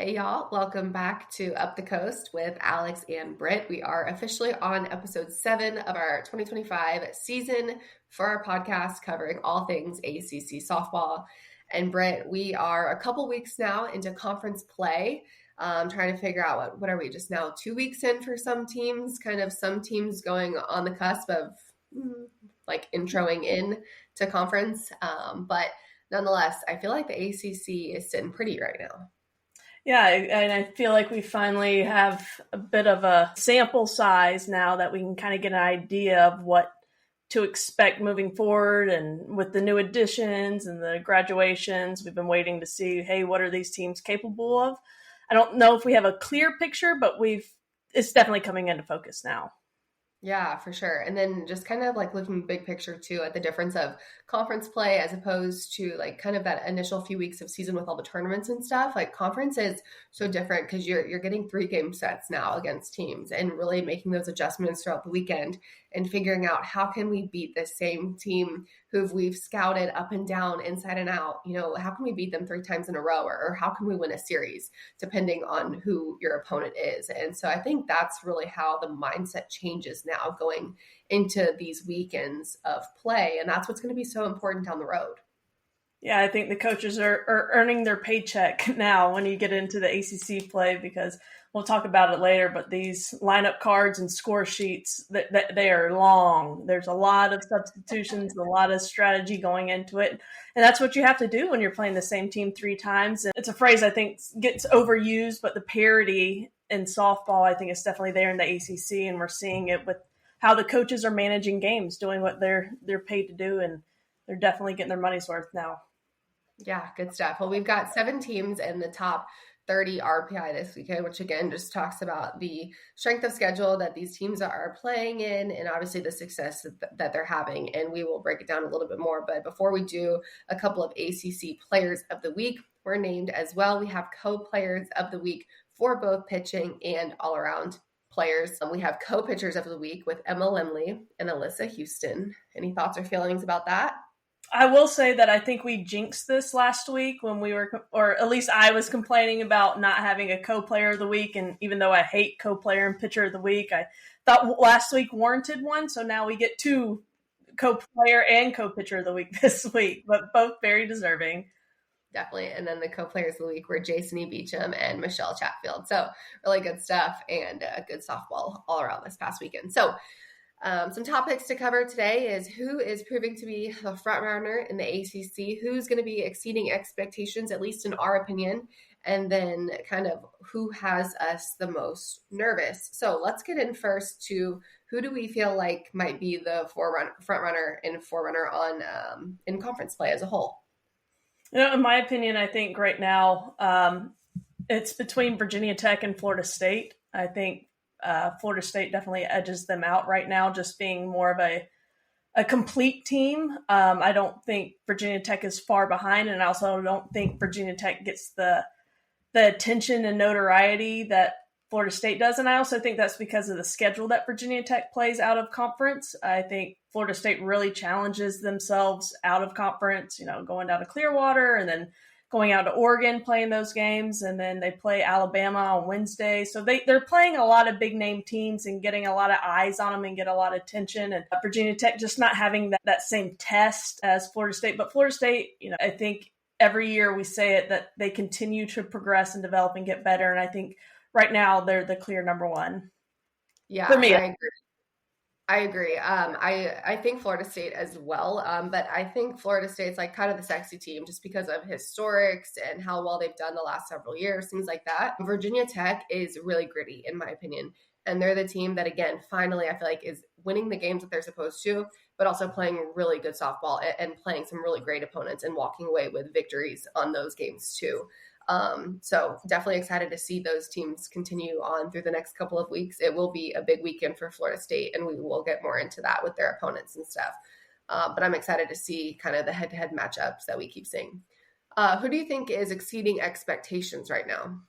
Hey y'all, welcome back to Up the Coast with Alex and Britt. We are officially on episode 7 of our 2025 season for our podcast covering all things ACC softball. And Britt, we are a couple weeks now into conference play, trying to figure out what are we just now 2 weeks in for some teams, kind of some teams going on the cusp of like introing in to conference. But nonetheless, I feel like the ACC is sitting pretty right now. Yeah, and I feel like we finally have a bit of a sample size now that we can kind of get an idea of what to expect moving forward. And with the new additions and the graduations, we've been waiting to see, hey, what are these teams capable of? I don't know if we have a clear picture, but it's definitely coming into focus now. Yeah, for sure. And then just kind of like looking big picture too at the difference of conference play as opposed to like kind of that initial few weeks of season with all the tournaments and stuff. Like conference is so different because you're getting 3 game sets now against teams and really making those adjustments throughout the weekend and figuring out how can we beat the same team who we've scouted up and down, inside and out. You know, how can we beat them 3 times in a row or how can we win a series depending on who your opponent is. And so I think that's really how the mindset changes now going into these weekends of play. And that's what's going to be so important down the road. Yeah, I think the coaches are earning their paycheck now when you get into the ACC play, because we'll talk about it later, but these lineup cards and score sheets, they are long. There's a lot of substitutions, a lot of strategy going into it. And that's what you have to do when you're playing the same team 3 times. And it's a phrase I think gets overused, but the parity in softball, I think, is definitely there in the ACC. And we're seeing it with how the coaches are managing games, doing what they're paid to do. And they're definitely getting their money's worth now. Yeah, good stuff. Well, we've got 7 teams in the top 30 RPI this weekend, which again just talks about the strength of schedule that these teams are playing in and obviously the success that they're having. And we will break it down a little bit more. But before we do, a couple of ACC players of the week were named as well. We have co-players of the week for both pitching and all-around players. We have co-pitchers of the week with Emma Lemley and Alyssa Houston. Any thoughts or feelings about that? I will say that I think we jinxed this last week when we were, or at least I was complaining about not having a co-player of the week. And even though I hate co-player and pitcher of the week, I thought last week warranted one. So now we get 2 co-player and co-pitcher of the week this week, but both very deserving. Definitely. And then the co-players of the week were Jason E. Beecham and Michelle Chatfield. So really good stuff and good softball all around this past weekend. So some topics to cover today is who is proving to be the front runner in the ACC, who's going to be exceeding expectations, at least in our opinion, and then kind of who has us the most nervous. So let's get in first to who do we feel like might be the front runner and forerunner on in conference play as a whole? You know, in my opinion, I think right now it's between Virginia Tech and Florida State. I think Florida State definitely edges them out right now, just being more of a complete team. I don't think Virginia Tech is far behind, and I also don't think Virginia Tech gets the attention and notoriety that Florida State does. And I also think that's because of the schedule that Virginia Tech plays out of conference. I think Florida State really challenges themselves out of conference, you know, going down to Clearwater and then going out to Oregon, playing those games, and then they play Alabama on Wednesday. So they're playing a lot of big-name teams and getting a lot of eyes on them and get a lot of attention. And Virginia Tech just not having that same test as Florida State. But Florida State, you know, I think every year we say it, that they continue to progress and develop and get better. And I think right now they're the clear number 1. Yeah, for me. I agree. I think Florida State as well. But I think Florida State's like kind of the sexy team just because of historics and how well they've done the last several years, things like that. Virginia Tech is really gritty, in my opinion. And they're the team that, again, finally, I feel like is winning the games that they're supposed to, but also playing really good softball and playing some really great opponents and walking away with victories on those games too. So definitely excited to see those teams continue on through the next couple of weeks. It will be a big weekend for Florida State, and we will get more into that with their opponents and stuff. But I'm excited to see kind of the head-to-head matchups that we keep seeing. Who do you think is exceeding expectations right now?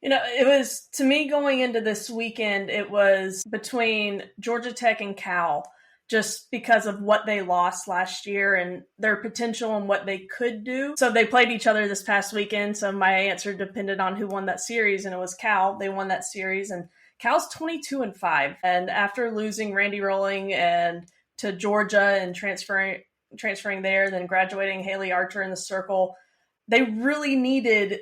You know, it was, to me, going into this weekend, it was between Georgia Tech and Cal. just because of what they lost last year and their potential and what they could do. So they played each other this past weekend. So my answer depended on who won that series, and it was Cal. They won that series, and Cal's 22-5. And after losing Randy Rolling and to Georgia and transferring there, then graduating Haley Archer in the circle, they really needed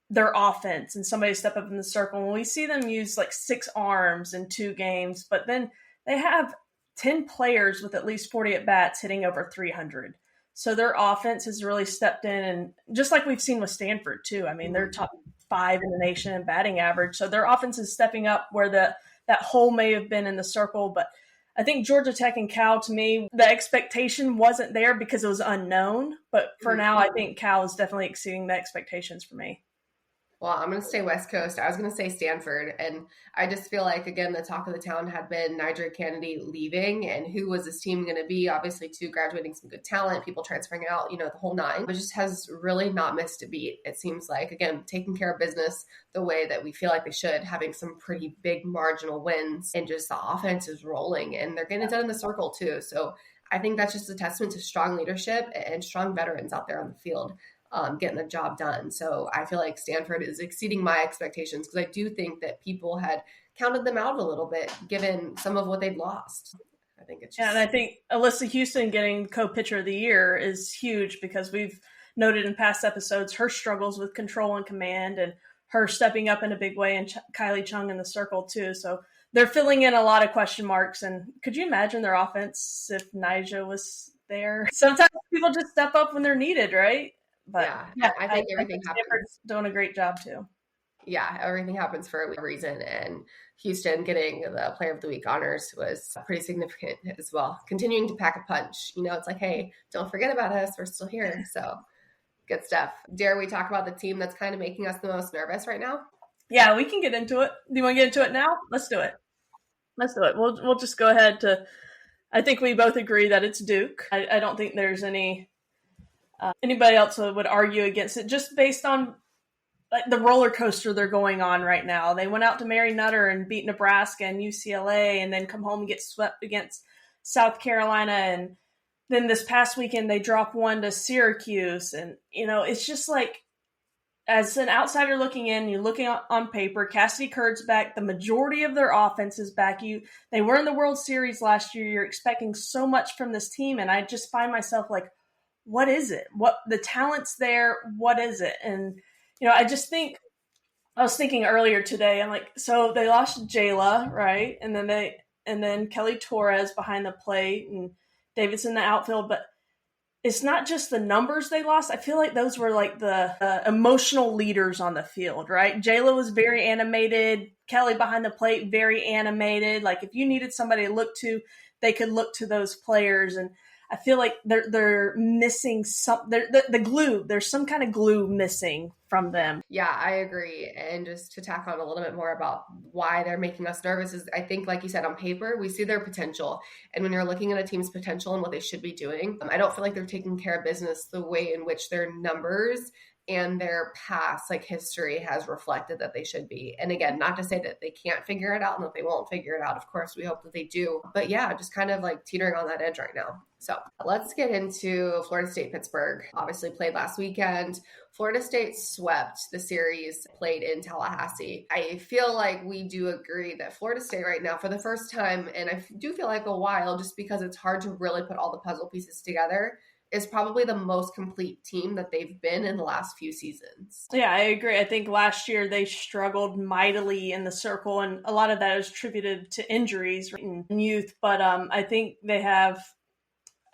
their offense and somebody to step up in the circle. And we see them use like 6 arms in 2 games, but then they have 10 players with at least 40 at-bats hitting over 300. So their offense has really stepped in, and just like we've seen with Stanford too. I mean, they're top 5 in the nation in batting average. So their offense is stepping up where that hole may have been in the circle. But I think Georgia Tech and Cal, to me, the expectation wasn't there because it was unknown. But for now, I think Cal is definitely exceeding the expectations for me. Well, I'm going to stay West Coast. I was going to say Stanford. And I just feel like, again, the talk of the town had been Niger Kennedy leaving. And who was this team going to be? Obviously, too, graduating some good talent, people transferring out, the whole 9. But just has really not missed a beat. It seems like, again, taking care of business the way that we feel like they should, having some pretty big marginal wins. And just the offense is rolling. And they're getting it done in the circle, too. So I think that's just a testament to strong leadership and strong veterans out there on the field. Getting the job done. So I feel like Stanford is exceeding my expectations because I do think that people had counted them out a little bit given some of what they'd lost. I think it's just... Yeah, and I think Alyssa Houston getting co-pitcher of the year is huge because we've noted in past episodes her struggles with control and command and her stepping up in a big way, and Kylie Chung in the circle too. So they're filling in a lot of question marks. And could you imagine their offense if Nyjah was there? Sometimes people just step up when they're needed, right? But yeah, I think everything happens. Stanford's doing a great job too. Yeah, everything happens for a reason. And Houston getting the Player of the Week honors was pretty significant as well. Continuing to pack a punch. It's like, hey, don't forget about us. We're still here. So good stuff. Dare we talk about the team that's kind of making us the most nervous right now? Yeah, we can get into it. Do you want to get into it now? Let's do it. We'll just go ahead to, I think we both agree that it's Duke. I don't think there's anybody else would argue against it just based on the roller coaster they're going on right now. They went out to Mary Nutter and beat Nebraska and UCLA and then come home and get swept against South Carolina. And then this past weekend, they dropped 1 to Syracuse. And, it's just like, as an outsider looking in, you're looking on paper, Cassidy Kurt's back. The majority of their offense is back. They were in the World Series last year. You're expecting so much from this team. And I just find myself like, what is it? What the talent's there? What is it? And, I was thinking earlier today, I'm like, so they lost Jayla, right? And then Kelly Torres behind the plate and Davidson in the outfield, but it's not just the numbers they lost. I feel like those were like the emotional leaders on the field, right? Jayla was very animated. Kelly behind the plate, very animated. Like if you needed somebody to look to, they could look to those players. And I feel like they're missing the glue. There's some kind of glue missing from them. Yeah, I agree. And just to tack on a little bit more about why they're making us nervous is I think, like you said, on paper, we see their potential. And when you're looking at a team's potential and what they should be doing, I don't feel like they're taking care of business the way in which their numbers and their past history has reflected that they should be. And again, not to say that they can't figure it out and that they won't figure it out. Of course, we hope that they do. But yeah, just kind of like teetering on that edge right now. So let's get into Florida State Pittsburgh. Obviously played last weekend. Florida State swept the series played in Tallahassee. I feel like we do agree that Florida State right now, for the first time, and I do feel like a while, just because it's hard to really put all the puzzle pieces together, is probably the most complete team that they've been in the last few seasons. Yeah, I agree. I think last year they struggled mightily in the circle, and a lot of that is attributed to injuries in youth. But I think they have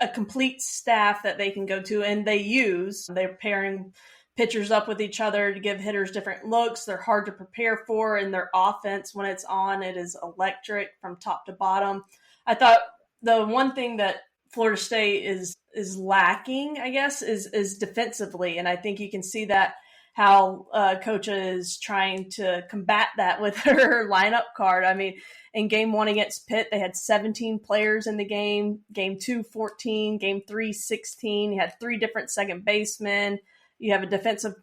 a complete staff that they can go to, and they're pairing pitchers up with each other to give hitters different looks. They're hard to prepare for, and their offense, when it's on, it is electric from top to bottom. I thought the one thing that Florida State is lacking, I guess, is defensively. And I think you can see that how Coach is trying to combat that with her lineup card. I mean, in game 1 against Pitt, they had 17 players in the game. Game 2, 14. Game 3, 16. You had 3 different second basemen. You have a defensive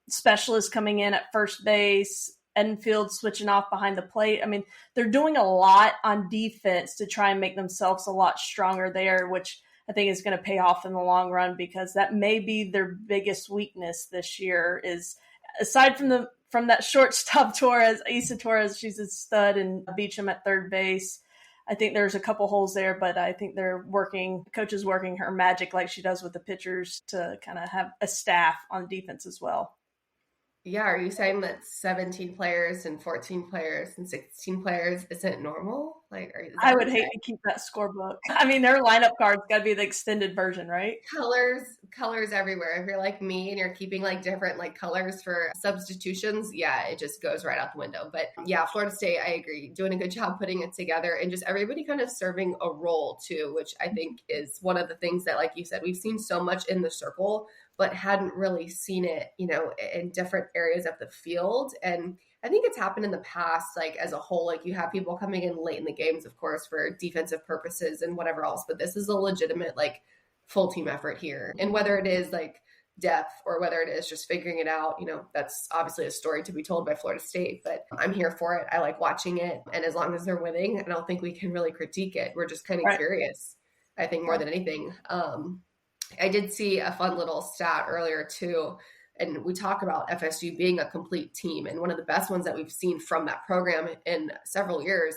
specialist coming in at first base. Enfield switching off behind the plate. I mean, they're doing a lot on defense to try and make themselves a lot stronger there, which I think is going to pay off in the long run, because that may be their biggest weakness this year is, aside from that shortstop Torres, Issa Torres, she's a stud, and Beecham at third base. I think there's a couple holes there, but I think coach is working her magic like she does with the pitchers to kind of have a staff on defense as well. Yeah, are you saying that 17 players and 14 players and 16 players isn't normal? Like, I would hate to keep that scorebook. I mean, their lineup card's got to be the extended version, right? Colors everywhere. If you're like me and you're keeping like different like colors for substitutions, yeah, it just goes right out the window. But yeah, Florida State, I agree, doing a good job putting it together, and just everybody kind of serving a role too, which I think is one of the things that, like you said, we've seen so much in the circle, but hadn't really seen it, in different areas of the field. And I think it's happened in the past, like as a whole, like you have people coming in late in the games, of course, for defensive purposes and whatever else, but this is a legitimate, like, full team effort here. And whether it is like depth or whether it is just figuring it out, that's obviously a story to be told by Florida State, but I'm here for it. I like watching it. And as long as they're winning, I don't think we can really critique it. We're just kind of curious, I think, more than anything. I did see a fun little stat earlier too, and we talk about FSU being a complete team, and one of the best ones that we've seen from that program in several years.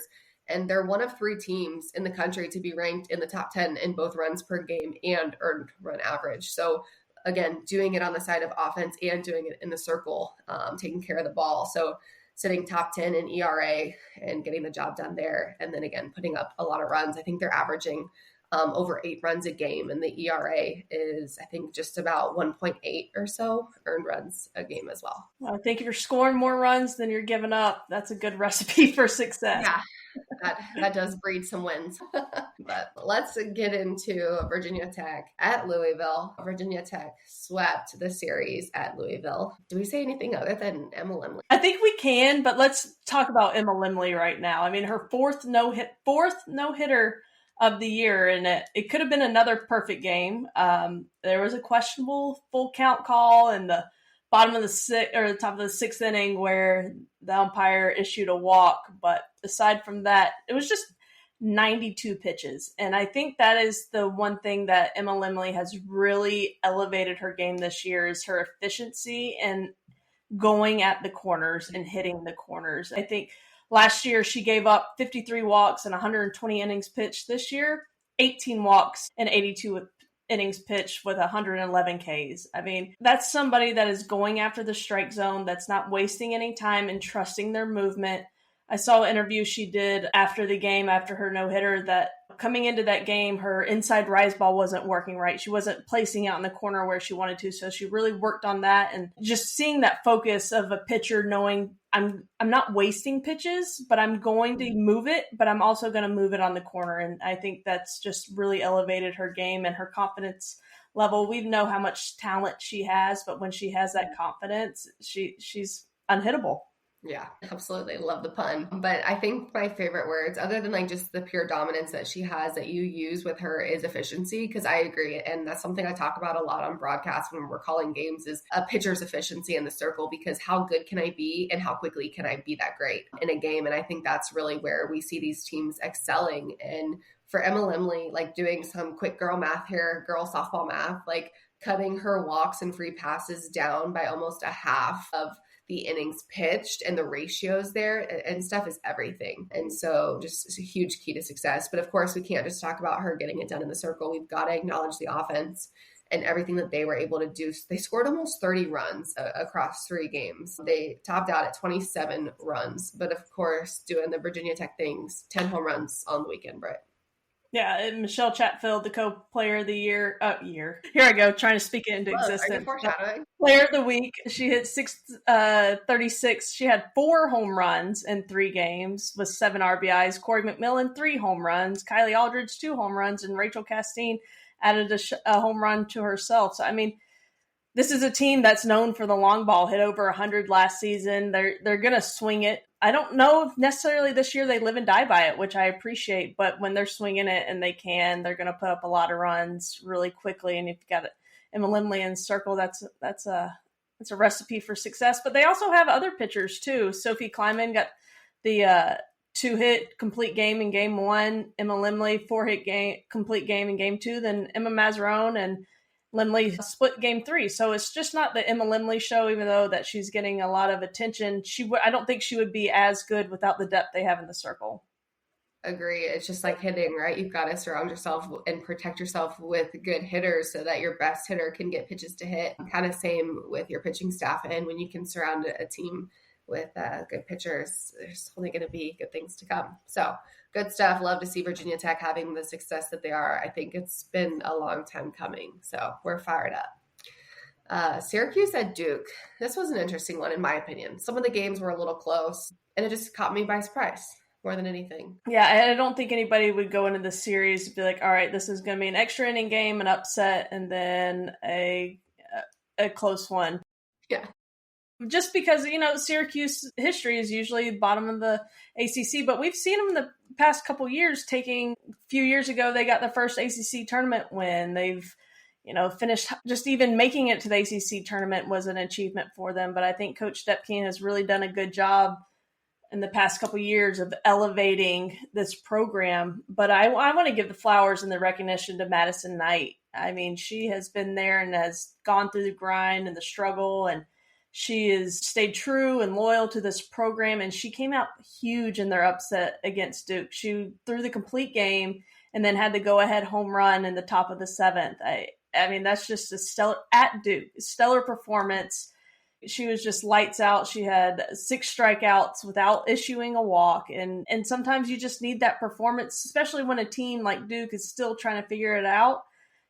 And they're one of 3 teams in the country to be ranked in the top 10 in both runs per game and earned run average. So again, doing it on the side of offense and doing it in the circle, taking care of the ball. So sitting top 10 in ERA and getting the job done there. And then again, putting up a lot of runs. I think they're averaging over 8 runs a game, and the ERA is, I think, just about 1.8 or so earned runs a game as well. Well, I think if you're scoring more runs than you're giving up, that's a good recipe for success. Yeah, that does breed some wins. But let's get into Virginia Tech at Louisville. Virginia Tech swept the series at Louisville. Do we say anything other than Emma Limley? I think we can, but let's talk about Emma Limley right now. I mean, her fourth no-hitter of the year, and it could have been another perfect game. There was a questionable full count call in the bottom of the top of the 6th inning where the umpire issued a walk, but aside from that, it was just 92 pitches. And I think that is the one thing that Emma Limley has really elevated her game this year, is her efficiency and going at the corners and hitting the corners. I think last year she gave up 53 walks and 120 innings pitched. This year, 18 walks and 82 innings pitched with 111 Ks. I mean, that's somebody that is going after the strike zone, that's not wasting any time and trusting their movement. I saw an interview she did after the game, after her no-hitter, that coming into that game, her inside rise ball wasn't working right. She wasn't placing out in the corner where she wanted to, so she really worked on that. And just seeing that focus of a pitcher knowing I'm not wasting pitches, but I'm going to move it, but I'm also going to move it on the corner. And I think that's just really elevated her game and her confidence level. We know how much talent she has, but when she has that confidence, she's unhittable. Yeah, absolutely. Love the pun. But I think my favorite words, other than like just the pure dominance that she has that you use with her, is efficiency, because I agree. And that's something I talk about a lot on broadcast when we're calling games, is a pitcher's efficiency in the circle, because how good can I be and how quickly can I be that great in a game? And I think that's really where we see these teams excelling. And for Emma Limley, like doing some quick girl math here, girl softball math, like cutting her walks and free passes down by almost a half of the innings pitched, and the ratios there and stuff is everything. And so just a huge key to success. But of course, we can't just talk about her getting it done in the circle. We've got to acknowledge the offense and everything that they were able to do. They scored almost 30 runs across 3 games. They topped out at 27 runs. But of course, doing the Virginia Tech things, 10 home runs on the weekend, Britt. Yeah, and Michelle Chatfield, the co-player of the year. Here I go, trying to speak it into existence. Are you foreshadowing? Player of the week. She hit 636. She had 4 home runs in 3 games with 7 RBIs. Corey McMillan, 3 home runs. Kylie Aldridge, 2 home runs. And Rachel Castine added a home run to herself. So, I mean, this is a team that's known for the long ball, hit over 100 last season. They're going to swing it. I don't know if necessarily this year they live and die by it, which I appreciate, but when they're swinging it and they're going to put up a lot of runs really quickly. And if you've got Emma Limley in circle, that's a It's a recipe for success. But they also have other pitchers too. Sophie Kleiman got the 2-hit complete game in game 1. Emma Limley 4-hit complete game in game 2. Then Emma Mazzarone and Limley split game 3. So it's just not the Emma Limley show, even though that she's getting a lot of attention. I don't think she would be as good without the depth they have in the circle. Agree. It's just like hitting, right? You've got to surround yourself and protect yourself with good hitters so that your best hitter can get pitches to hit. Kind of same with your pitching staff. And when you can surround a team with good pitchers, there's only going to be good things to come. So good stuff. Love to see Virginia Tech having the success that they are. I think it's been a long time coming. So we're fired up. Syracuse at Duke. This was an interesting one, in my opinion. Some of the games were a little close, and it just caught me by surprise more than anything. Yeah, I don't think anybody would go into the series and be like, all right, this is going to be an extra inning game, an upset, and then a close one. Yeah. Just because, Syracuse history is usually bottom of the ACC, but we've seen them in the past couple years a few years ago, they got the first ACC tournament win. They've, finished, just even making it to the ACC tournament was an achievement for them. But I think Coach Depkin has really done a good job in the past couple of years of elevating this program. But I want to give the flowers and the recognition to Madison Knight. I mean, she has been there and has gone through the grind and the struggle, and she has stayed true and loyal to this program. And she came out huge in their upset against Duke. She threw the complete game and then had the go-ahead home run in the top of the 7th. I mean, that's just a stellar performance. She was just lights out. She had 6 strikeouts without issuing a walk. And sometimes you just need that performance, especially when a team like Duke is still trying to figure it out.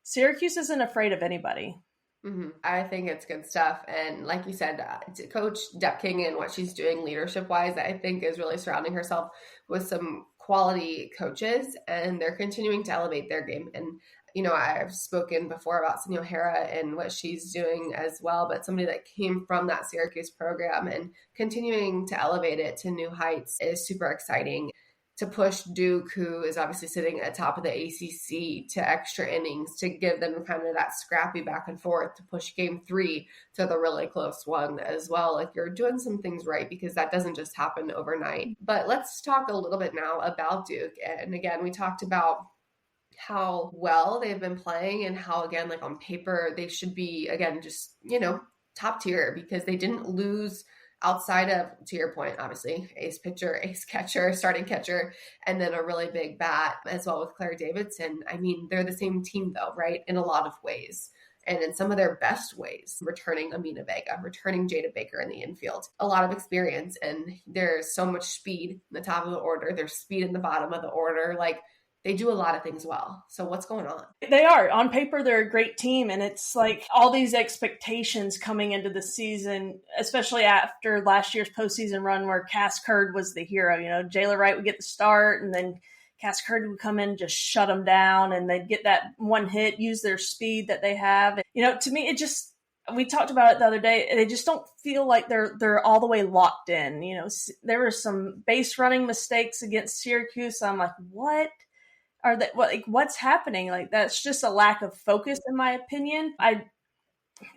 Syracuse isn't afraid of anybody. Mm-hmm. I think it's good stuff. And like you said, Coach Depking and what she's doing leadership-wise, I think is really surrounding herself with some quality coaches, and they're continuing to elevate their game. And I've spoken before about Cindy O'Hara and what she's doing as well, but somebody that came from that Syracuse program and continuing to elevate it to new heights is super exciting. To push Duke, who is obviously sitting at top of the ACC, to extra innings, to give them kind of that scrappy back and forth, to push game 3 to the really close one as well. Like, you're doing some things right, because that doesn't just happen overnight. But let's talk a little bit now about Duke. And again, we talked about how well they've been playing and how, again, like on paper, they should be, again, just, top tier, because they didn't lose outside of, to your point, obviously, ace pitcher, ace catcher, starting catcher, and then a really big bat as well with Claire Davidson. I mean, they're the same team though, right? In a lot of ways. And in some of their best ways, returning Amina Vega, returning Jada Baker in the infield, a lot of experience. And there's so much speed in the top of the order. There's speed in the bottom of the order. Like, they do a lot of things well. So what's going on? They are. On paper, they're a great team. And it's like all these expectations coming into the season, especially after last year's postseason run where Cass Curd was the hero. Jayla Wright would get the start, and then Cass Curd would come in and just shut them down, and they'd get that one hit, use their speed that they have. To me, we talked about it the other day. They just don't feel like they're all the way locked in. There were some base running mistakes against Syracuse. I'm like, what? What's happening? Like, that's just a lack of focus, in my opinion.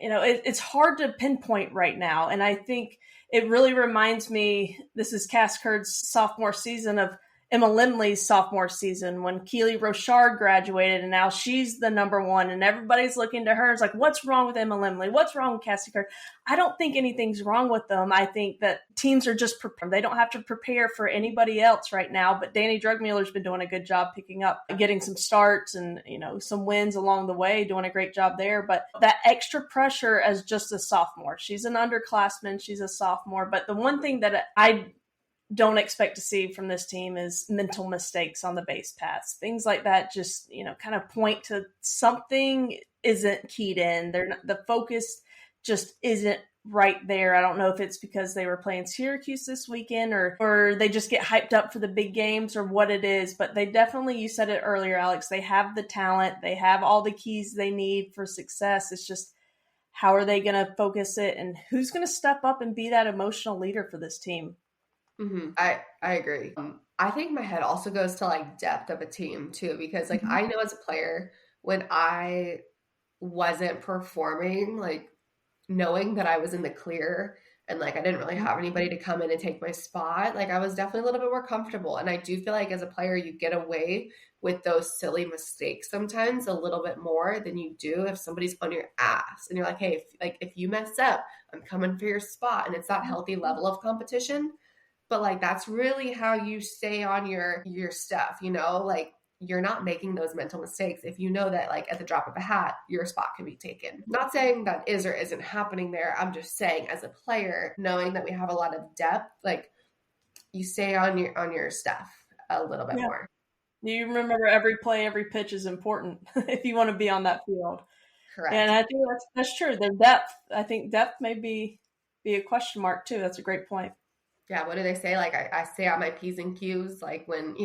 It's hard to pinpoint right now. And I think it really reminds me, this is Cass Curd's sophomore season, of Emma Limley's sophomore season when Keely Rochard graduated, and now she's the number 1, and everybody's looking to her. It's like, what's wrong with Emma Limley? What's wrong with Cassie Curd? I don't think anything's wrong with them. I think that teams are just prepared. They don't have to prepare for anybody else right now, but Danny Drugmueller's been doing a good job picking up, getting some starts and, some wins along the way, doing a great job there. But that extra pressure as just a sophomore. She's an underclassman. She's a sophomore. But the one thing that I don't expect to see from this team is mental mistakes on the base paths. Things like that just, kind of point to something isn't keyed in. The focus just isn't right there. I don't know if it's because they were playing Syracuse this weekend or they just get hyped up for the big games or what it is. But they definitely, you said it earlier, Alex, they have the talent. They have all the keys they need for success. It's just, how are they going to focus it, and who's going to step up and be that emotional leader for this team? Mm-hmm. I agree. I think my head also goes to like depth of a team too, because like I know as a player, when I wasn't performing like knowing that I was in the clear and like I didn't really have anybody to come in and take my spot, like I was definitely a little bit more comfortable. And I do feel like as a player, you get away with those silly mistakes sometimes a little bit more than you do if somebody's on your ass and you're like, hey, if you mess up, I'm coming for your spot. And it's that healthy level of competition. But like that's really how you stay on your stuff, like you're not making those mental mistakes if you know that like at the drop of a hat your spot can be taken. Not saying that is or isn't happening there. I'm just saying as a player, knowing that we have a lot of depth, like you stay on your stuff a little bit more. You remember every play, every pitch is important if you want to be on that field. Correct. And I think that's true. The depth, I think depth may be a question mark too. That's a great point. Yeah, what do they say? Like I stay on my P's and Q's, like when,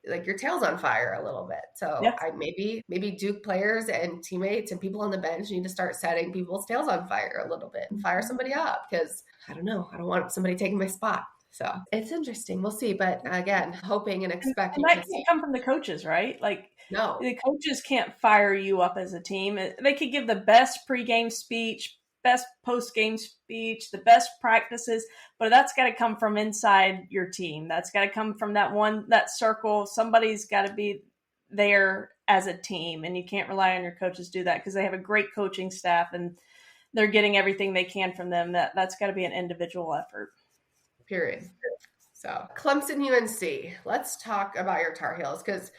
like your tail's on fire a little bit. So Yeah. I maybe Duke players and teammates and people on the bench need to start setting people's tails on fire a little bit and fire somebody up because I don't know. I don't want somebody taking my spot. So it's interesting. We'll see. But again, hoping and expecting. And that can't come from the coaches, right? Like no, the coaches can't fire you up as a team. They could give the best pregame speech, best post-game speech, the best practices, but that's got to come from inside your team. That's got to come from that circle. Somebody's got to be there as a team, and you can't rely on your coaches to do that because they have a great coaching staff and they're getting everything they can from them. That's got to be an individual effort. Period. So Clemson UNC, let's talk about your Tar Heels because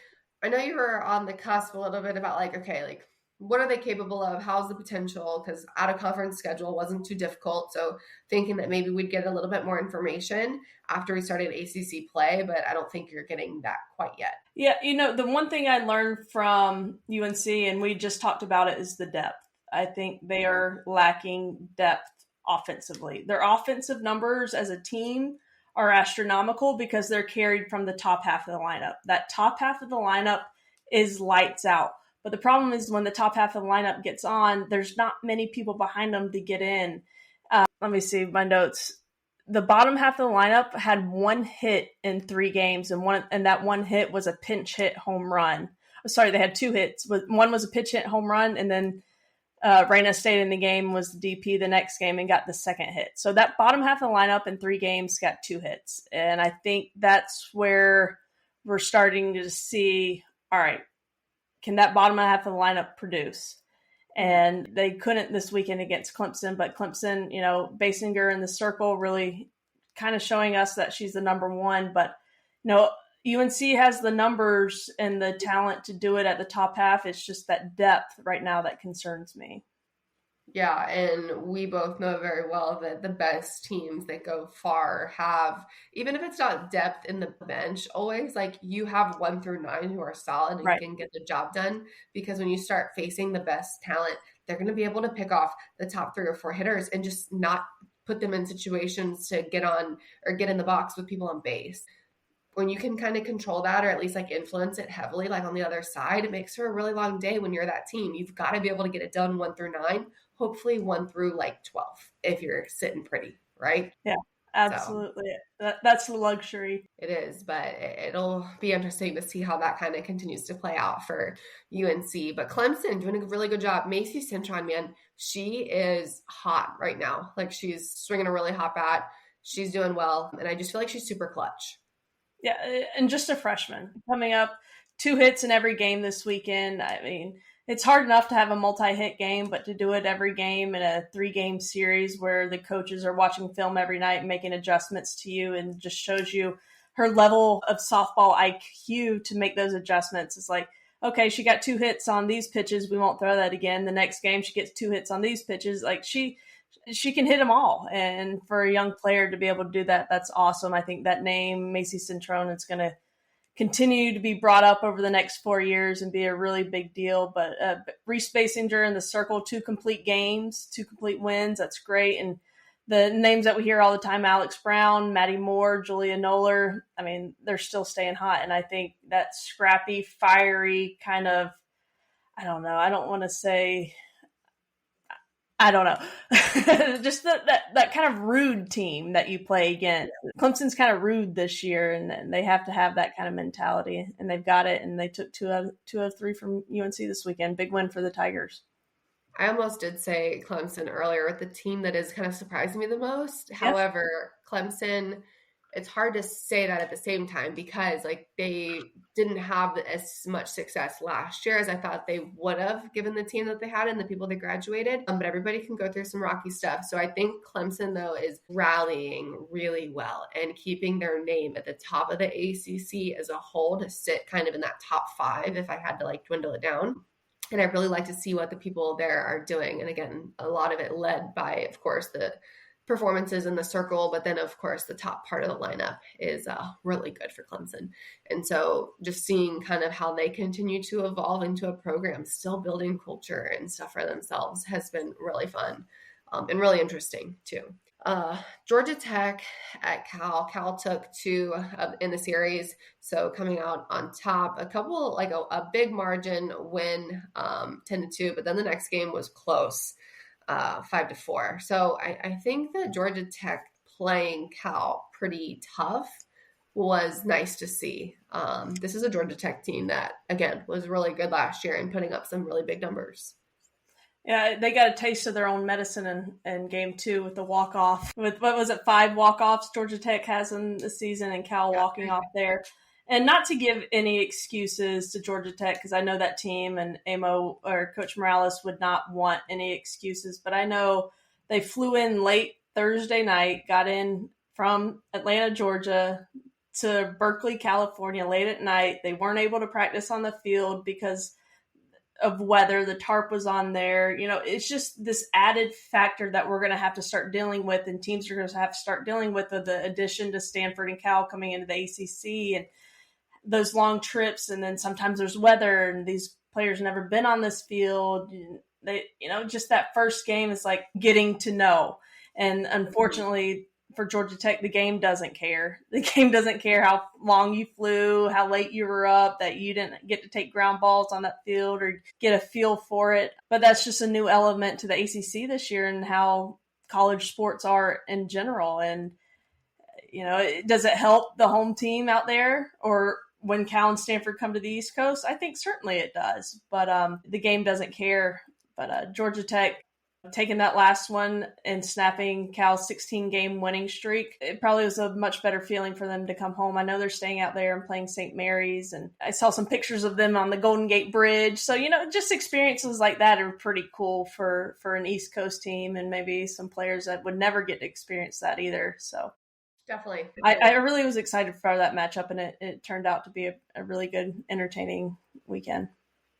I know you were on the cusp a little bit about like, okay, like what are they capable of? How's the potential? Because out of conference schedule wasn't too difficult. So thinking that maybe we'd get a little bit more information after we started ACC play, but I don't think you're getting that quite yet. Yeah. The one thing I learned from UNC, and we just talked about it, is the depth. I think they are lacking depth offensively. Their offensive numbers as a team are astronomical because they're carried from the top half of the lineup. That top half of the lineup is lights out. But the problem is when the top half of the lineup gets on, there's not many people behind them to get in. Let me see my notes. The bottom half of the lineup had one hit in 3 games, and that one hit was a pinch hit home run. Sorry, they had 2 hits. One was a pitch hit home run, and then Reyna stayed in the game, was the DP the next game, and got the second hit. So that bottom half of the lineup in 3 games got 2 hits. And I think that's where we're starting to see, all right, can that bottom half of the lineup produce? And they couldn't this weekend against Clemson, but Clemson, Basinger in the circle really kind of showing us that she's the number one. But, UNC has the numbers and the talent to do it at the top half. It's just that depth right now that concerns me. Yeah, and we both know very well that the best teams that go far have, even if it's not depth in the bench, always like you have 1 through 9 who are solid and can get the job done. Because when you start facing the best talent, they're going to be able to pick off the top 3 or 4 hitters and just not put them in situations to get on or get in the box with people on base. When you can kind of control that or at least like influence it heavily, like on the other side, it makes for a really long day when you're that team. You've got to be able to get it done 1 through 9, hopefully 1 through like 12 if you're sitting pretty, right? Yeah, absolutely. So, that's the luxury. It is, but it'll be interesting to see how that kind of continues to play out for UNC. But Clemson doing a really good job. Macy Cintron, man, she is hot right now. Like she's swinging a really hot bat. She's doing well. And I just feel like she's super clutch. Yeah, and just a freshman coming up, 2 hits in every game this weekend. I mean, it's hard enough to have a multi-hit game, but to do it every game in a 3-game series where the coaches are watching film every night and making adjustments to you and just shows you her level of softball IQ to make those adjustments. It's like, okay, she got 2 hits on these pitches. We won't throw that again. The next game she gets 2 hits on these pitches. Like she can hit them all. And for a young player to be able to do that, that's awesome. I think that name, Macy Cintron, is going to continue to be brought up over the next 4 years and be a really big deal. But Reese Basinger in the circle, 2 complete games, 2 complete wins. That's great. And the names that we hear all the time, Alex Brown, Maddie Moore, Julia Noller, I mean, they're still staying hot. And I think that scrappy, fiery kind of, I don't know, I don't want to say, I don't know. Just that kind of rude team that you play against. Clemson's kind of rude this year, and they have to have that kind of mentality, and they've got it, and they took 2 out of 3 from UNC this weekend. Big win for the Tigers. I almost did say Clemson earlier with the team that is kind of surprising me the most. Yeah. However, Clemson, it's hard to say that at the same time because like they didn't have as much success last year as I thought they would have given the team that they had and the people that graduated. But everybody can go through some rocky stuff. So I think Clemson though is rallying really well and keeping their name at the top of the ACC as a whole to sit kind of in that top 5 if I had to like dwindle it down. And I really like to see what the people there are doing. And again, a lot of it led by, of course, the performances in the circle, but then, of course, the top part of the lineup is really good for Clemson. And so just seeing kind of how they continue to evolve into a program, still building culture and stuff for themselves has been really fun and really interesting too. Georgia Tech at Cal. Cal took 2 in the series, so coming out on top. A couple, like a big margin win, 10-2, but then the next game was close, 5-4. So I think that Georgia Tech playing Cal pretty tough was nice to see. This is a Georgia Tech team that, again, was really good last year and putting up some really big numbers. Yeah, they got a taste of their own medicine in game 2 with the walk-off. With, what was it, 5 walk-offs Georgia Tech has in the season and Cal walking off there. And not to give any excuses to Georgia Tech, because I know that team and Amo or Coach Morales would not want any excuses, but I know they flew in late Thursday night, got in from Atlanta, Georgia to Berkeley, California late at night. They weren't able to practice on the field because of weather. The tarp was on there. You know, it's just this added factor that we're going to have to start dealing with, and teams are going to have to start dealing with the addition to Stanford and Cal coming into the ACC and those long trips. And then sometimes there's weather and these players never been on this field. They, you know, just that first game is like getting to know. And unfortunately for Georgia Tech, the game doesn't care. The game doesn't care how long you flew, how late you were up, that you didn't get to take ground balls on that field or get a feel for it. But that's just a new element to the ACC this year and how college sports are in general. And, you know, does it help the home team out there? Or when Cal and Stanford come to the East Coast? I think certainly it does. But the game doesn't care. But Georgia Tech taking that last one and snapping Cal's 16-game winning streak, it probably was a much better feeling for them to come home. I know they're staying out there and playing St. Mary's, and I saw some pictures of them on the Golden Gate Bridge. So, you know, just experiences like that are pretty cool for an East Coast team and maybe some players that would never get to experience that either. So Definitely. I really was excited for that matchup, and it turned out to be a really good, entertaining weekend.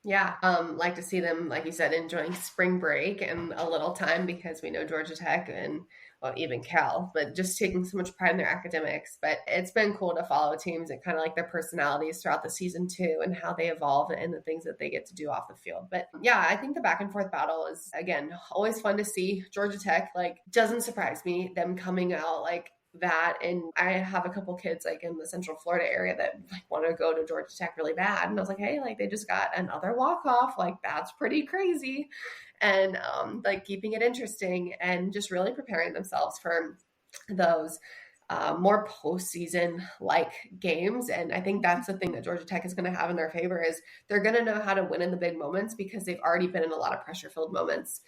Yeah, like to see them, like you said, enjoying spring break and a little time because we know Georgia Tech and, well, even Cal, but just taking so much pride in their academics. But it's been cool to follow teams and kind of like their personalities throughout the season too and how they evolve and the things that they get to do off the field. But yeah, I think the back and forth battle is, again, always fun to see. Georgia Tech, like, doesn't surprise me, them coming out like that. And I have a couple kids like in the Central Florida area that like want to go to Georgia Tech really bad. And I was like, hey, like they just got another walk-off. Like that's pretty crazy. And like keeping it interesting and just really preparing themselves for those more postseason like games. And I think that's the thing that Georgia Tech is going to have in their favor is they're going to know how to win in the big moments because they've already been in a lot of pressure filled moments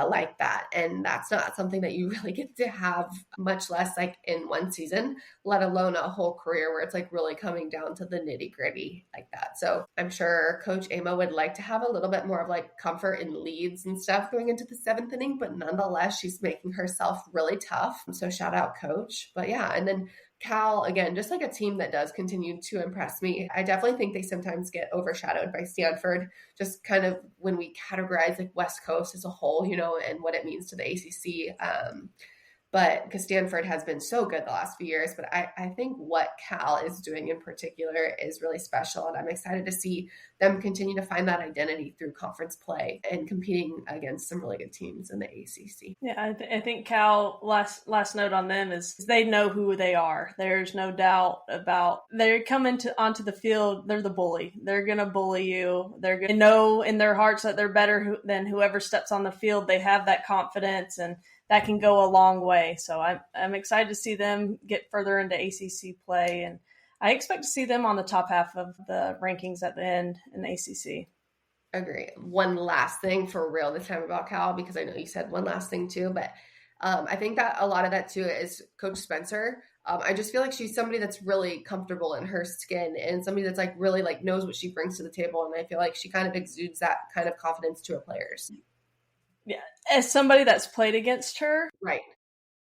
like that. And that's not something that you really get to have, much less like in one season, let alone a whole career where it's like really coming down to the nitty gritty like that. So I'm sure Coach Amo would like to have a little bit more of like comfort in leads and stuff going into the 7th inning, but nonetheless, she's making herself really tough. So shout out Coach. But yeah, and then Cal, again, just like a team that does continue to impress me. I definitely think they sometimes get overshadowed by Stanford, just kind of when we categorize like West Coast as a whole, you know, and what it means to the ACC. But because Stanford has been so good the last few years, but I think what Cal is doing in particular is really special. And I'm excited to see them continue to find that identity through conference play and competing against some really good teams in the ACC. Yeah, I think Cal, last note on them is they know who they are. There's no doubt about they're coming onto the field. They're the bully. They're going to bully you. They're going to know in their hearts that they're better than whoever steps on the field. They have that confidence, and that can go a long way. So I'm excited to see them get further into ACC play, and I expect to see them on the top half of the rankings at the end in the ACC. Agree. One last thing for real this time about Cal, because I know you said one last thing too, but I think that a lot of that too is Coach Spencer. I just feel like she's somebody that's really comfortable in her skin and somebody that's like really like knows what she brings to the table. And I feel like she kind of exudes that kind of confidence to her players. Yeah. As somebody that's played against her, Right.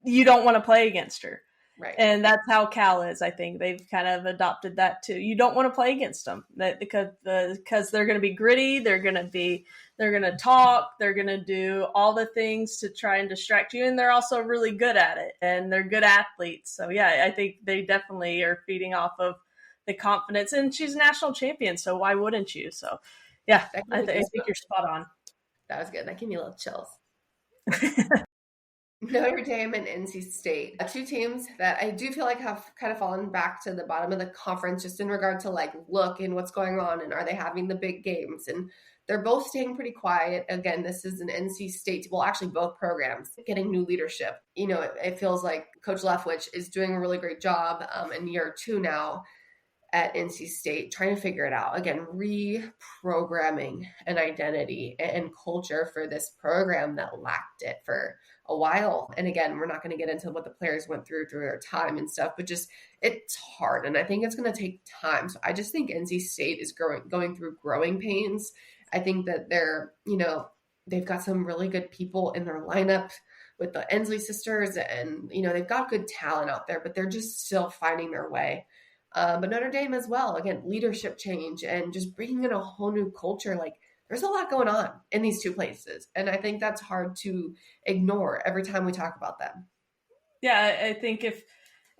you don't want to play against her. Right. And that's how Cal is. I think they've kind of adopted that too. You don't want to play against them because they're going to be gritty. They're going to talk. They're going to do all the things to try and distract you. And they're also really good at it, and they're good athletes. So yeah, I think they definitely are feeding off of the confidence, and she's a national champion. So why wouldn't you? So yeah, I think you're spot on. That was good. That gave me a little chills. Notre Dame and NC State, two teams that I do feel like have kind of fallen back to the bottom of the conference just in regard to like look and what's going on and are they having the big games, and they're both staying pretty quiet. Again, this is an NC State, well, actually both programs getting new leadership. You know, it feels like Coach Leftwich is doing a really great job in year 2 now at NC State, trying to figure it out. Again, reprogramming an identity and culture for this program that lacked it for a while. And again, we're not going to get into what the players went through their time and stuff, but just it's hard. And I think it's going to take time. So I just think NC State is going through growing pains. I think that they've got some really good people in their lineup with the Ensley sisters, and, they've got good talent out there, but they're just still finding their way. But Notre Dame as well, again, leadership change and just bringing in a whole new culture. Like there's a lot going on in these two places. And I think that's hard to ignore every time we talk about them. Yeah, I think if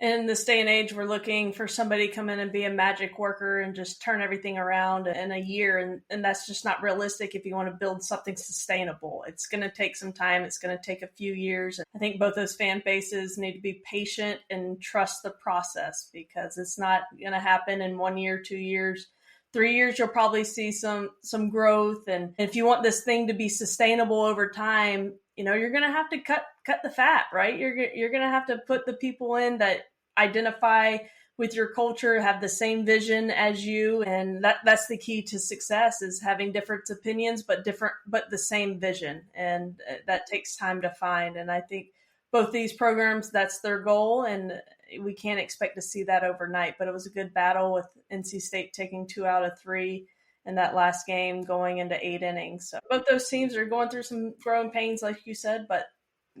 in this day and age, we're looking for somebody to come in and be a magic worker and just turn everything around in a year. And that's just not realistic if you want to build something sustainable. It's going to take some time. It's going to take a few years. I think both those fan bases need to be patient and trust the process, because it's not going to happen in 1 year, 2 years. 3 years, you'll probably see some growth. And if you want this thing to be sustainable over time, you're going to have to cut the fat, right? You're going to have to put the people in that identify with your culture, have the same vision as you. And that's the key to success, is having different opinions, but the same vision. And that takes time to find. And I think both these programs, that's their goal. And we can't expect to see that overnight, but it was a good battle with NC State taking 2 out of 3 in that last game, going into 8 innings. So both those teams are going through some growing pains, like you said, but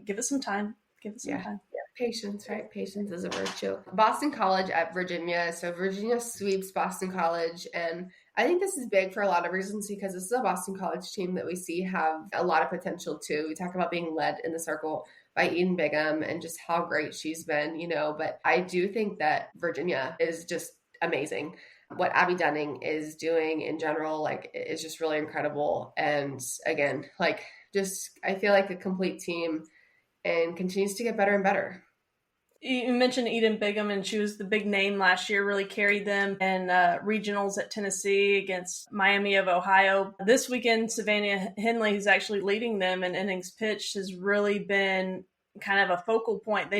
give us some time. Give us some time. Yeah, patience, right? Patience is a virtue. Boston College at Virginia. So Virginia sweeps Boston College. And I think this is big for a lot of reasons, because this is a Boston College team that we see have a lot of potential too. We talk about being led in the circle by Eden Bigham and just how great she's been, but I do think that Virginia is just amazing. What Abby Dunning is doing in general, is just really incredible. And again, I feel like a complete team and continues to get better and better. You mentioned Eden Bigham, and she was the big name last year, really carried them in regionals at Tennessee against Miami of Ohio. This weekend, Savannah Henley, who's actually leading them in innings pitched, has really been kind of a focal point.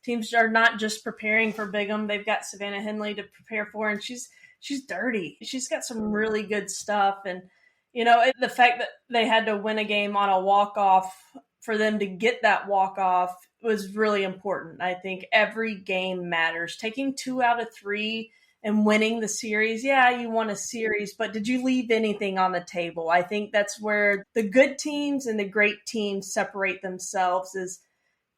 Teams are not just preparing for Bigham. They've got Savannah Henley to prepare for, and she's dirty. She's got some really good stuff. And, the fact that they had to win a game on a walk-off for them to get that walk-off was really important. I think every game matters. Taking 2 out of 3 and winning the series, yeah, you won a series, but did you leave anything on the table? I think that's where the good teams and the great teams separate themselves. Is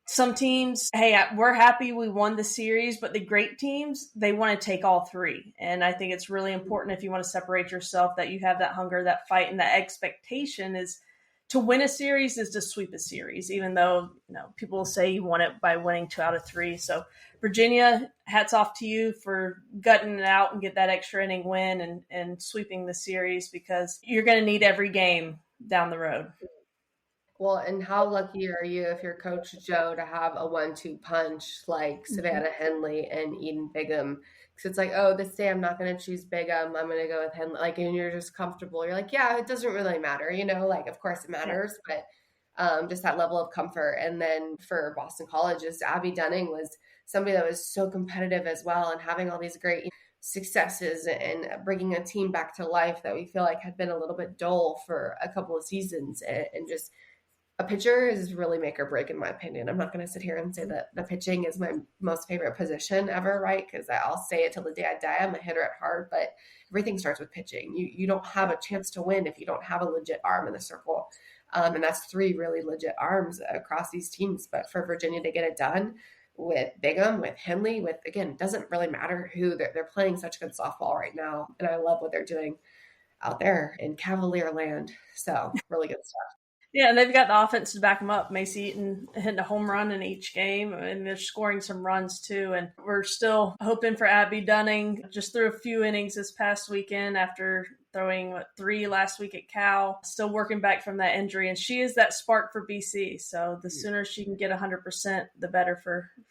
some teams, hey, we're happy we won the series, but the great teams, they want to take all 3. And I think it's really important, if you want to separate yourself, that you have that hunger, that fight, and that expectation is to win a series is to sweep a series, even though people will say you won it by winning 2 out of 3. So Virginia, hats off to you for gutting it out and get that extra inning win and sweeping the series, because you're going to need every game down the road. Well, and how lucky are you if you're Coach Joe to have a 1-2 punch like Savannah Henley and Eden Bigham? Because it's like, oh, this day I'm not going to choose Bigham. I'm going to go with Henley. And you're just comfortable. You're like, yeah, it doesn't really matter. Of course it matters, but just that level of comfort. And then for Boston College's, Abby Dunning was somebody that was so competitive as well, and having all these great successes and bringing a team back to life that we feel like had been a little bit dull for a couple of seasons. And just a pitcher is really make or break, in my opinion. I'm not going to sit here and say that the pitching is my most favorite position ever, right? Because I'll say it till the day I die. I'm a hitter at heart, but everything starts with pitching. You don't have a chance to win if you don't have a legit arm in the circle. And that's 3 really legit arms across these teams. But for Virginia to get it done with Bigham, with Henley, with, again, it doesn't really matter who. They're playing such good softball right now. And I love what they're doing out there in Cavalier land. So really good stuff. Yeah, and they've got the offense to back them up. Macy Eaton hitting a home run in each game, and they're scoring some runs too. And we're still hoping for Abby Dunning. Just threw a few innings this past weekend after throwing 3 last week at Cal. Still working back from that injury, and she is that spark for BC. So the sooner she can get 100%, the better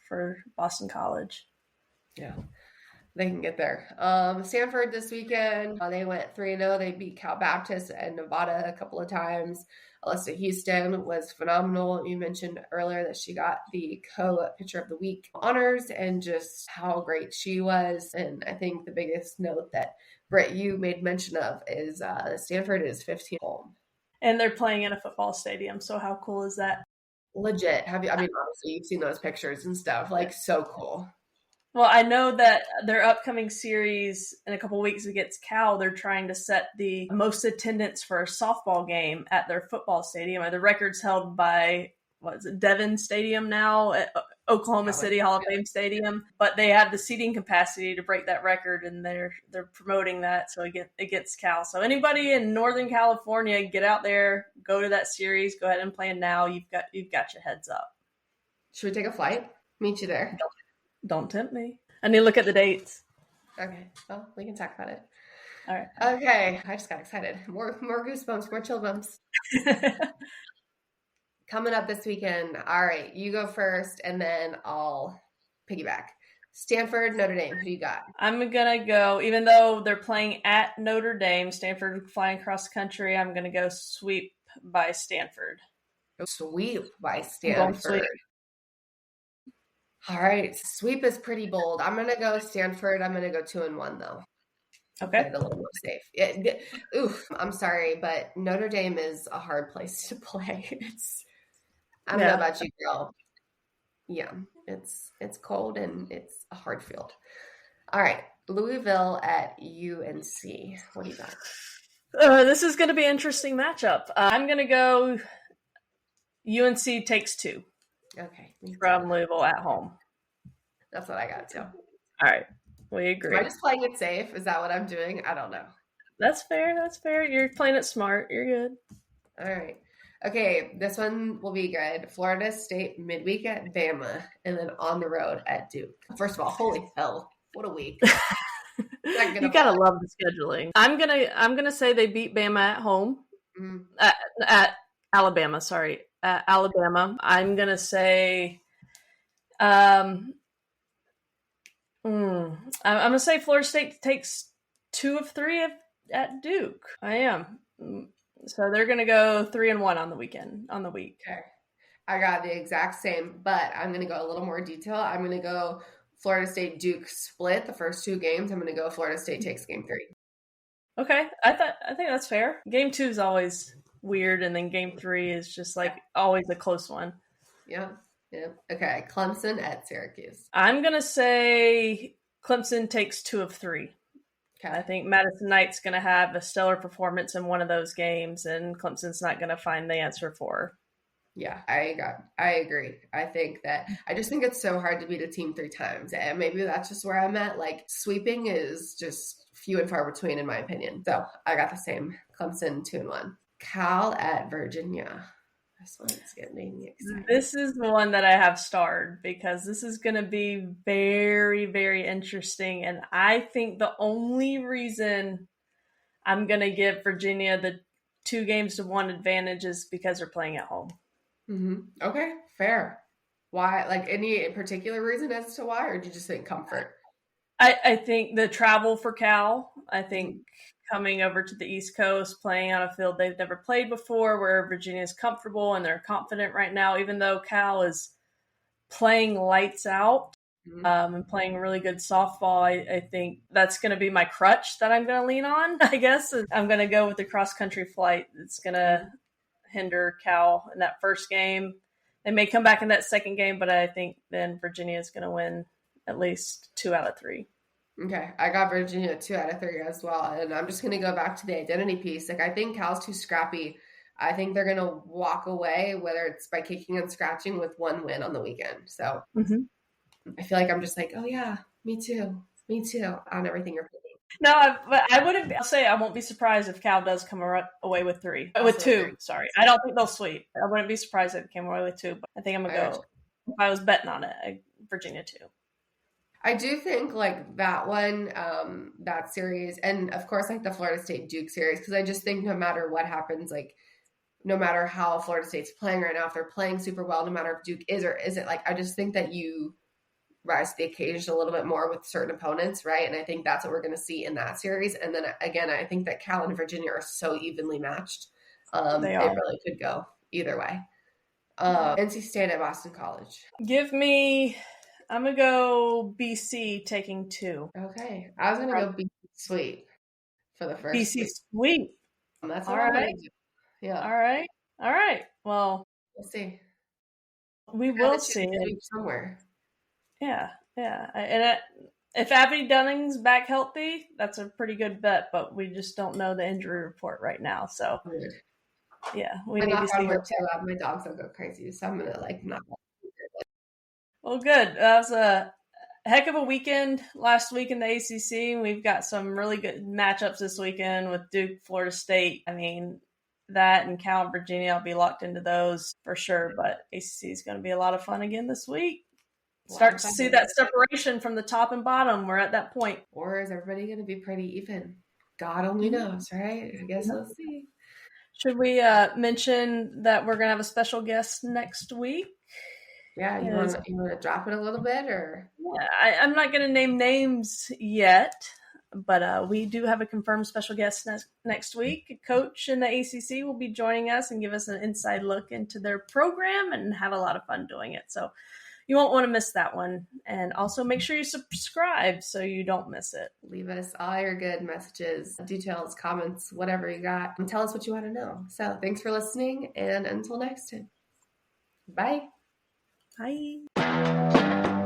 for Boston College. Yeah. They can get there. Stanford this weekend, they went 3-0. They beat Cal Baptist and Nevada a couple of times. Alyssa Houston was phenomenal. You mentioned earlier that she got the co-pitcher of the week honors and just how great she was. And I think the biggest note that, Britt, you made mention of is Stanford is 15 home. And they're playing in a football stadium. So how cool is that? Legit. Obviously, you've seen those pictures and stuff. Like, so cool. Well, I know that their upcoming series in a couple of weeks against Cal, they're trying to set the most attendance for a softball game at their football stadium. The record's held by, Devon Stadium now at Oklahoma City Hall of Fame Stadium. But they have the seating capacity to break that record, and they're promoting that so against Cal. So anybody in Northern California, get out there, go to that series, go ahead and plan now. You've got your heads up. Should we take a flight? Meet you there. Don't tempt me. I need to look at the dates. Okay. Well, we can talk about it. All right. Okay. I just got excited. More goosebumps, more chill bumps. Coming up this weekend. All right. You go first, and then I'll piggyback. Stanford, Notre Dame. Who you got? I'm going to go, even though they're playing at Notre Dame, Stanford flying cross country, I'm going to go sweep by Stanford. Sweep by Stanford. All right. Sweep is pretty bold. I'm going to go Stanford. I'm going to go 2-1, though. Okay. A little more safe. Yeah, oof. I'm sorry, but Notre Dame is a hard place to play. I don't know about you, girl. Yeah. It's cold and it's a hard field. All right. Louisville at UNC. What do you got? This is going to be an interesting matchup. I'm going to go UNC takes 2. Okay. From Louisville at home. That's what I got too. All right. We agree. Am I just playing it safe? Is that what I'm doing? I don't know. That's fair. You're playing it smart. You're good. All right. Okay. This one will be good. Florida State midweek at Bama and then on the road at Duke. First of all, holy hell. What a week. You gotta love the scheduling. I'm gonna say they beat Bama at home. At Alabama, sorry. Alabama. I'm going to say I'm going to say Florida State takes 2 of 3 at Duke. I am. So they're going to go 3-1 on the week. Okay. I got the exact same, but I'm going to go a little more detail. I'm going to go Florida State Duke split the first 2 games. I'm going to go Florida State takes game 3. Okay. I think that's fair. Game 2 is always weird, and then game 3 is just like always a close one. Yeah. Okay. Clemson at Syracuse. I'm gonna say Clemson takes 2 of 3. Okay. I think Madison Knight's gonna have a stellar performance in one of those games, and Clemson's not gonna find the answer for her. Yeah, I agree. I just think it's so hard to beat a team 3 times, and maybe that's just where I'm at. Like, sweeping is just few and far between, in my opinion. So I got the same. Clemson 2-1. Cal at Virginia. This one's getting exciting. This is the one that I have starred because this is going to be very, very interesting. And I think the only reason I'm going to give Virginia the 2-1 advantage is because they're playing at home. Mm-hmm. Okay, fair. Why? Like, any particular reason as to why, or do you just think comfort? I think the travel for Cal, I think coming over to the East Coast, playing on a field they've never played before, where Virginia is comfortable and they're confident right now, even though Cal is playing lights out. and playing really good softball. I think that's going to be my crutch that I'm going to lean on, I guess. I'm going to go with the cross-country flight. It's going to hinder Cal in that first game. They may come back in that second game, but I think then Virginia is going to win at least 2 out of 3. Okay, I got Virginia 2 out of 3 as well. And I'm just going to go back to the identity piece. Like, I think Cal's too scrappy. I think they're going to walk away, whether it's by kicking and scratching, with 1 win on the weekend. So I feel like I'm just like, oh, yeah, me too on everything you're picking. No, but I wouldn't. I'll say I won't be surprised if Cal does come away with 3, with 2. Sorry, I don't think they'll sweep. I wouldn't be surprised if it came away with 2. But I think I'm gonna go. If I was betting on it, Virginia 2. I do think like that one, that series, and of course like the Florida State Duke series, because I just think no matter what happens, like no matter how Florida State's playing right now, if they're playing super well, no matter if Duke is or isn't, like I just think that you rise to the occasion a little bit more with certain opponents, right? And I think that's what we're going to see in that series. And then again, I think that Cal and Virginia are so evenly matched. It really could go either way. NC State at Boston College. I'm going to go BC taking 2. Okay. I was going to go BC sweep for the first. BC sweep. That's all right. Yeah. All right. Well, we'll see. We will see it somewhere. Yeah. And if Abby Dunning's back healthy, that's a pretty good bet, but we just don't know the injury report right now. So, yeah, we need to see. My dogs will go crazy, so I'm gonna not. Well, good. That was a heck of a weekend last week in the ACC. We've got some really good matchups this weekend with Duke, Florida State. I mean, that and Cal and Virginia, I'll be locked into those for sure. But ACC is going to be a lot of fun again this week. Start to see that separation from the top and bottom. We're at that point. Or is everybody going to be pretty even? God only knows, right? I guess we'll see. Should we mention that we're going to have a special guest next week? Yeah, you want to drop it a little bit, or? Yeah, I'm not going to name names yet, but we do have a confirmed special guest next week. A coach in the ACC will be joining us and give us an inside look into their program and have a lot of fun doing it. So you won't want to miss that one. And also make sure you subscribe so you don't miss it. Leave us all your good messages, details, comments, whatever you got, and tell us what you want to know. So thanks for listening, and until next time. Bye. Bye.